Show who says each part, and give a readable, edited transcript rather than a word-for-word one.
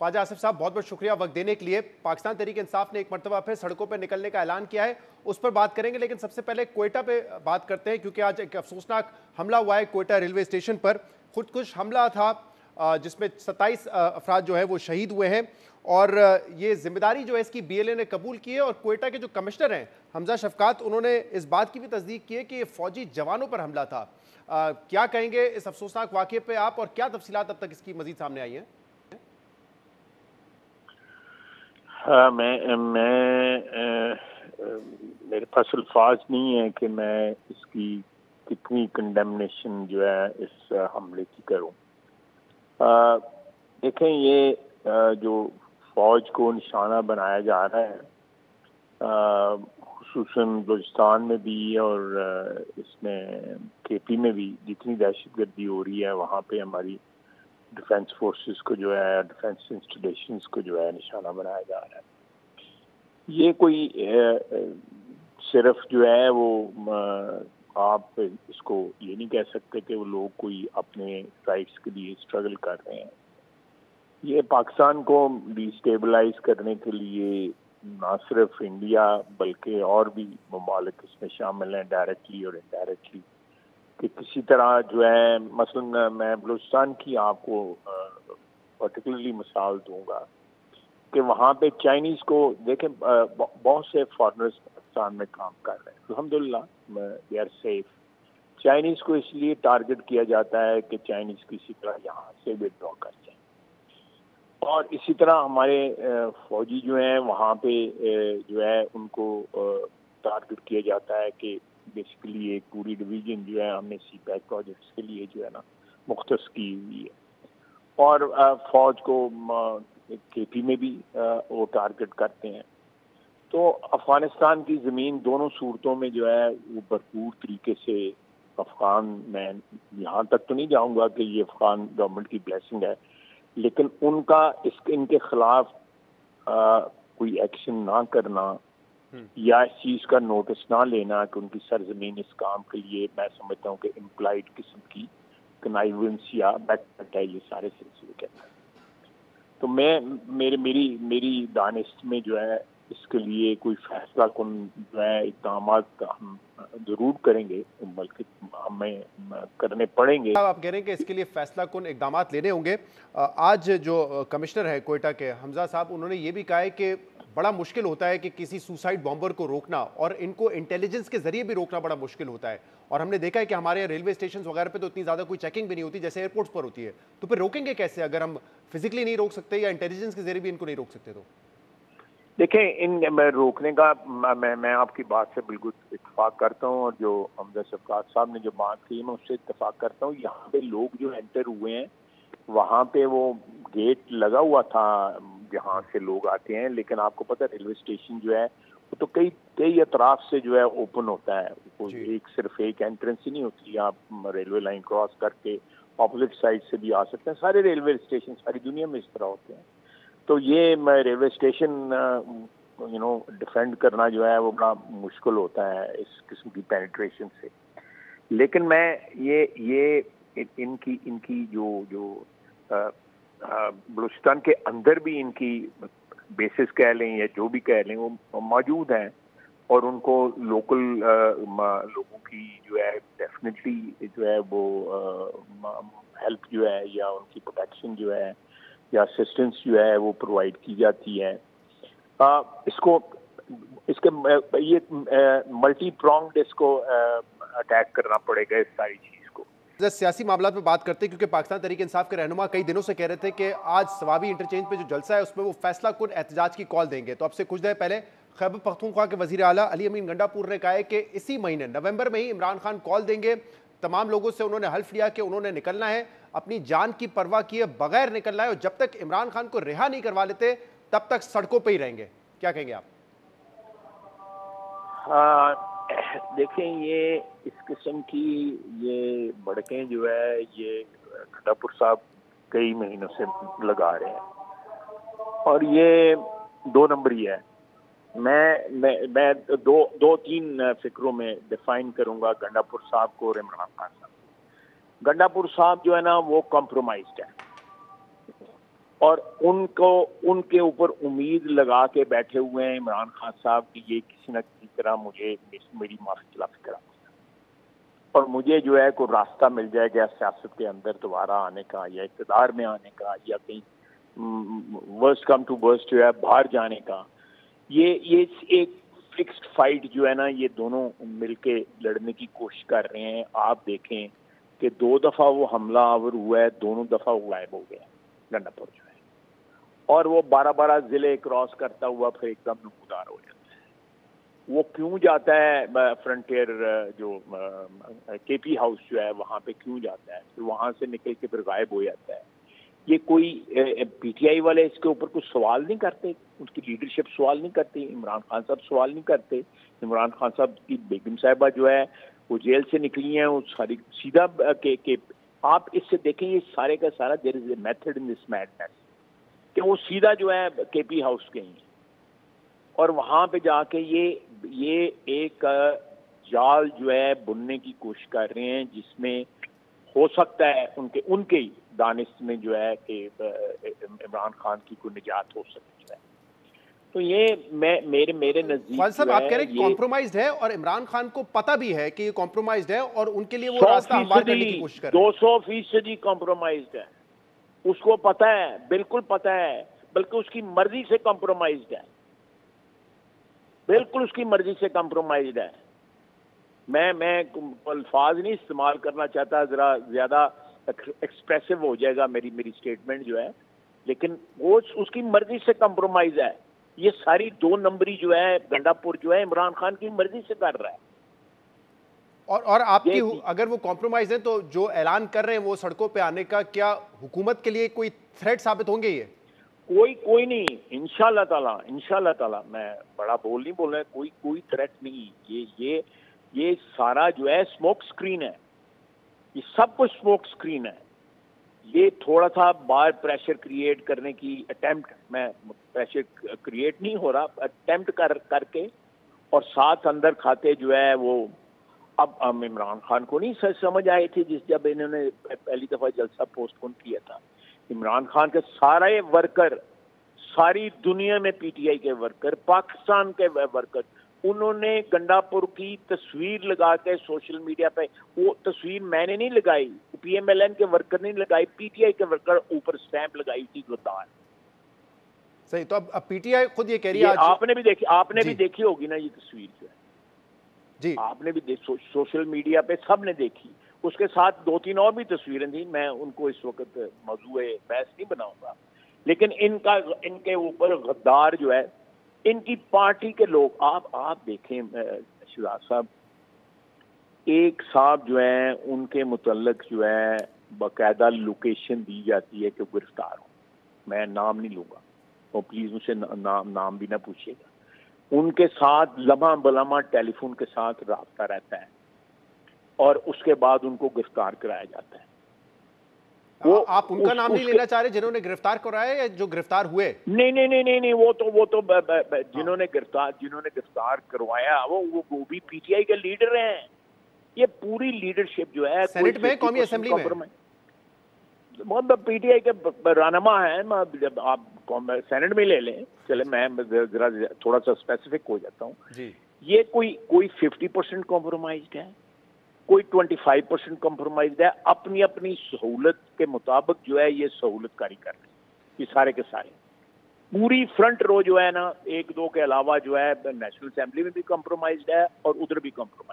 Speaker 1: ख्वाजा आसिफ साहब, बहुत बहुत शुक्रिया वक्त देने के लिए। पाकिस्तान तहरीक इंसाफ ने एक मरतबा फिर सड़कों पर निकलने का ऐलान किया है, उस पर बात करेंगे, लेकिन सबसे पहले कोयटा पे बात करते हैं, क्योंकि आज एक अफसोसनाक हमला हुआ है कोयटा रेलवे स्टेशन पर। खुदकुश हमला था जिसमें 27 अफराद जो है वो शहीद हुए हैं, और ये जिम्मेदारी जो है इसकी BLA ने कबूल की है। और कोयटा के जो कमिश्नर हैं हमजा शफकात, उन्होंने इस बात की भी तस्दीक की है कि ये फौजी जवानों पर हमला था। क्या कहेंगे इस अफसोसनाक वाक़े पे आप, और क्या तफसीलात अब तक इसकी मजीद सामने आई हैं?
Speaker 2: हाँ, मेरे पास अल्फाज नहीं है कि मैं इसकी कितनी कंडेमनेशन जो है इस हमले की करूं। देखें, ये जो फौज को निशाना बनाया जा रहा है, खुसूसन बलूचिस्तान में भी और इसमें KP में भी जितनी दहशतगर्दी हो रही है, वहाँ पे हमारी डिफेंस फोर्सेस को जो है, डिफेंस इंस्टॉलेशंस को जो है निशाना बनाया जा रहा है। ये कोई सिर्फ जो है वो आप इसको ये नहीं कह सकते कि वो लोग कोई अपने राइट्स के लिए स्ट्रगल कर रहे हैं। ये पाकिस्तान को डिस्टेबलाइज करने के लिए ना सिर्फ इंडिया बल्कि और भी ममालिक इसमें शामिल हैं, डायरेक्टली और इनडायरेक्टली, कि किसी तरह जो है, मसलन मैं बलूचिस्तान की आपको पर्टिकुलरली मिसाल दूंगा कि वहाँ पे चाइनीज़ को देखें, बहुत से फॉरेनर्स पाकिस्तान में काम कर रहे हैं, अल्हम्दुलिल्लाह दे आर सेफ। चाइनीज़ को इसलिए टारगेट किया जाता है कि चाइनीज़ किसी तरह यहाँ से विड्रॉ कर जाए, और इसी तरह हमारे फौजी जो हैं वहाँ पे जो है उनको टारगेट किया जाता है कि बेसिकली एक पूरी डिवीजन जो है हमने CPAC प्रोजेक्ट्स के लिए जो है ना मुख्तस की हुई है, और फौज को KP में भी वो टारगेट करते हैं। तो अफगानिस्तान की ज़मीन दोनों सूरतों में जो है वो भरपूर तरीके से अफगान, मैं यहाँ तक तो नहीं जाऊँगा कि ये अफगान गवर्नमेंट की ब्लेसिंग है, लेकिन उनका इनके खिलाफ कोई एक्शन ना करना या इस चीज़ का नोटिस ना लेना कि उनकी सरजमीन इस काम के लिए, मैं समझता हूँ कि इम्प्लाइड किस्म की कनाइवेंस या बैकफुट है ये सारे सिलसिले के। तो मेरी दानिश में जो है इसके लिए कोई फैसला कौन जो है इक़दाम हम ज़रूर करेंगे, बल्कि हमें करने पड़ेंगे।
Speaker 1: आप कह रहे हैं कि इसके लिए फैसला कौन इक़दाम लेने होंगे। आज जो कमिश्नर है कोयटा के हमजा साहब, उन्होंने ये भी कहा है कि बड़ा मुश्किल होता है कि किसी सुसाइड बॉम्बर को रोकना, और इनको इंटेलिजेंस के जरिए भी रोकना बड़ा मुश्किल होता है। और हमने देखा है कि हमारे रेलवे स्टेशन वगैरह पे तो इतनी ज़्यादा कोई चेकिंग भी नहीं होती जैसे एयरपोर्ट्स पर होती है। तो फिर रोकेंगे कैसे अगर हम फिजिकली नहीं रोक सकते या इंटेलिजेंस के जरिए भी इनको नहीं रोक सकते? तो
Speaker 2: देखें, मैं रोकने का मैं आपकी बात से बिल्कुल इत्तेफाक करता हूँ, और जो हमजा शफकात साहब ने जो बात की मैं उससे इत्तेफाक करता हूँ। यहाँ पे लोग जो एंटर हुए हैं वहाँ पे वो गेट लगा हुआ था जहाँ से लोग आते हैं, लेकिन आपको पता है रेलवे स्टेशन जो है वो तो कई अतराफ से जो है ओपन होता है, एक सिर्फ एक एंट्रेंस ही नहीं होती। आप रेलवे लाइन क्रॉस करके ऑपोजिट साइड से भी आ सकते हैं। सारे रेलवे स्टेशन सारी दुनिया में इस तरह होते हैं। तो ये रेलवे स्टेशन डिफेंड करना जो है वो बड़ा मुश्किल होता है इस किस्म की पेनिट्रेशन से। लेकिन मैं ये इनकी जो बलूचिस्तान के अंदर भी इनकी बेसिस कह लें या जो भी कह लें वो मौजूद हैं, और उनको लोकल लोगों की जो है डेफिनेटली जो है वो हेल्प जो है या उनकी प्रोटेक्शन जो है या असिस्टेंस जो है वो प्रोवाइड की जाती है। ये मल्टी प्रोंग्ड इसको अटैक करना पड़ेगा इस सारी चीज़ को।
Speaker 1: सियासी मामला पे बात करते हैं, क्योंकि पाकिस्तान तहरीक इंसाफ के रहनुमा कई दिनों से कह रहे थे कि आज सवाबी इंटरचेंज पे जो जलसा है उसमें वो फैसला कुन एहतजाज की कॉल देंगे। तो अब से कुछ देर पहले खैबर पख्तूनख्वा के वजीर आला अली अमीन गंडापुर ने कहा है कि इसी महीने नवंबर में ही इमरान खान कॉल देंगे। तमाम लोगों से उन्होंने हल्फ लिया कि उन्होंने निकलना है, अपनी जान की परवाह किए बगैर निकलना है, और जब तक इमरान खान को रिहा नहीं करवा लेते तब तक सड़कों पर ही रहेंगे। क्या कहेंगे आप?
Speaker 2: देखें, ये इस किस्म की ये भड़कें जो है ये गंडापुर साहब कई महीनों से लगा रहे हैं, और ये 2 नंबर ही है। मैं दो तीन फिक्रों में डिफाइन करूंगा गंडापुर साहब को और इमरान खान साहब। गंडापुर साहब जो है ना वो कॉम्प्रोमाइज्ड है, اور ان کے اوپر امید لگا کے بیٹھے ہوئے ہیں عمران خان صاحب کہ یہ کسی نہ کسی طرح مجھے میری معافی خلافی کرا دے گا اور مجھے جو ہے کوئی راستہ مل جائے گا سیاست کے اندر دوبارہ آنے کا یا اقتدار میں آنے کا یا کہیں ورسٹ کم ٹو ورسٹ جو ہے باہر جانے کا. یہ ایک فکسڈ فائٹ جو ہے نا یہ دونوں مل کے لڑنے کی کوشش کر رہے ہیں. آپ دیکھیں کہ 2 دفعہ وہ حملہ آور ہوا ہے, دونوں دفعہ وہ غائب ہو گیا گنڈا پور جو ہے, اور وہ 12 ضلع کراس کرتا ہوا پھر ایک دم نمودار ہو جاتا ہے. وہ کیوں جاتا ہے فرنٹیئر جو کے پی ہاؤس جو ہے وہاں پہ کیوں جاتا ہے, پھر وہاں سے نکل کے پھر غائب ہو جاتا ہے. یہ کوئی پی ٹی آئی والے اس کے اوپر کچھ سوال نہیں کرتے, اس کی لیڈرشپ سوال نہیں کرتی, عمران خان صاحب سوال نہیں کرتے. عمران خان صاحب کی بیگم صاحبہ جو ہے وہ جیل سے نکلی ہیں, وہ ساری سیدھا کہ آپ اس سے دیکھیں یہ سارے کا سارا دیر از a method in this madness کہ وہ سیدھا جو ہے کے پی ہاؤس گئی ہیں اور وہاں پہ جا کے یہ ایک جال جو ہے بننے کی کوشش کر رہے ہیں جس میں ہو سکتا ہے ان کے دانش میں جو ہے کہ عمران خان کی کوئی نجات ہو سکتی ہے. تو یہ میرے نزدیک
Speaker 1: خالد صاحب آپ کہہ رہے ہیں کمپرومائزڈ ہے اور عمران خان کو پتہ بھی ہے کہ یہ کمپرومائزڈ ہے اور ان کے لیے وہ راستہ ہموار کرنے کی کوشش کر رہے ہیں.
Speaker 2: 200% کمپرومائزڈ ہے, اس کو پتہ ہے, بالکل پتہ ہے, بلکہ اس کی مرضی سے کمپرومائزڈ ہے, بالکل اس کی مرضی سے کمپرومائزڈ ہے. میں الفاظ نہیں استعمال کرنا چاہتا, ذرا زیادہ ایکسپریسو ہو جائے گا میری اسٹیٹمنٹ جو ہے, لیکن وہ اس کی مرضی سے کمپرومائز ہے. یہ ساری 2 نمبری جو ہے گنڈا پور جو ہے عمران خان کی مرضی سے کر رہا ہے.
Speaker 1: اور آپ کی اگر وہ کمپرومائز ہیں تو جو اعلان کر رہے ہیں وہ سڑکوں پہ آنے کا, کیا حکومت کے لیے کوئی تھریٹ ثابت ہوں گے؟ یہ
Speaker 2: کوئی نہیں, انشاءاللہ تعالی میں بڑا بول نہیں بول رہا, کوئی تھریٹ نہیں. یہ سارا جو ہے اسموک سکرین ہے, یہ سب کچھ اسموک سکرین ہے. یہ تھوڑا سا باہر پریشر کریٹ کرنے کی اٹیمپٹ, میں پریشر کریٹ نہیں ہو رہا, اٹیمپٹ کر کے اور ساتھ اندر کھاتے جو ہے وہ اب عمران خان کو نہیں سمجھ آئی تھی جب انہوں نے پہلی دفعہ جلسہ پوسٹ پون کیا تھا. عمران خان کے سارے ورکر, ساری دنیا میں پی ٹی آئی کے ورکر, پاکستان کے ورکر, انہوں نے گنڈا پور کی تصویر لگا کے سوشل میڈیا پہ, وہ تصویر میں نے نہیں لگائی, پی ایم ایل این کے ورکر نہیں لگائی, پی ٹی آئی کے ورکر اوپر سٹیمپ لگائی تھی غدار.
Speaker 1: صحیح. تو اب پی ٹی آئی خود یہ کہہ رہی ہے,
Speaker 2: آپ نے بھی دیکھی ہوگی نا یہ تصویر جو ہے, جی آپ نے بھی سوشل میڈیا پہ سب نے دیکھی. اس کے ساتھ 2-3 اور بھی تصویریں تھیں, میں ان کو اس وقت موضوع بحث نہیں بناؤں گا, لیکن ان کے اوپر غدار جو ہے ان کی پارٹی کے لوگ, آپ دیکھیں شہزاد صاحب, ایک صاحب جو ہیں ان کے متعلق جو ہے باقاعدہ لوکیشن دی جاتی ہے کہ گرفتار ہوں, میں نام نہیں لوں گا اور پلیز مجھ سے نام بھی نہ پوچھیے گا. ان کے ساتھ لمحہ بلمحہ ٹیلی فون کے ساتھ رابطہ رہتا ہے اور اس کے بعد ان کو گرفتار کرایا جاتا ہے.
Speaker 1: آپ ان کا نام نہیں لینا چاہ رہے جنہوں نے گرفتار کرایا یا جو گرفتار ہوئے؟
Speaker 2: نہیں, وہ تو جنہوں نے گرفتار کروایا وہ بھی پی ٹی آئی کے لیڈر ہیں. یہ پوری لیڈرشپ جو ہے
Speaker 1: سینٹ میں, قومی اسمبلی میں
Speaker 2: پی ٹی آئی کے رہنما ہیں. جب آپ سینٹ میں لے لیں, چلے میں ذرا تھوڑا سا اسپیسیفک ہو جاتا ہوں.
Speaker 1: جی, یہ
Speaker 2: کوئی 50% کمپرومائزڈ ہے, کوئی 25% کمپرومائزڈ ہے. اپنی سہولت کے مطابق جو ہے یہ سہولت کاری کر رہے ہیں یہ سارے کے سارے. پوری فرنٹ رو جو ہے نا 1-2 کے علاوہ جو ہے نیشنل اسمبلی میں بھی کمپرومائزڈ ہے اور ادھر بھی کمپرومائزڈ.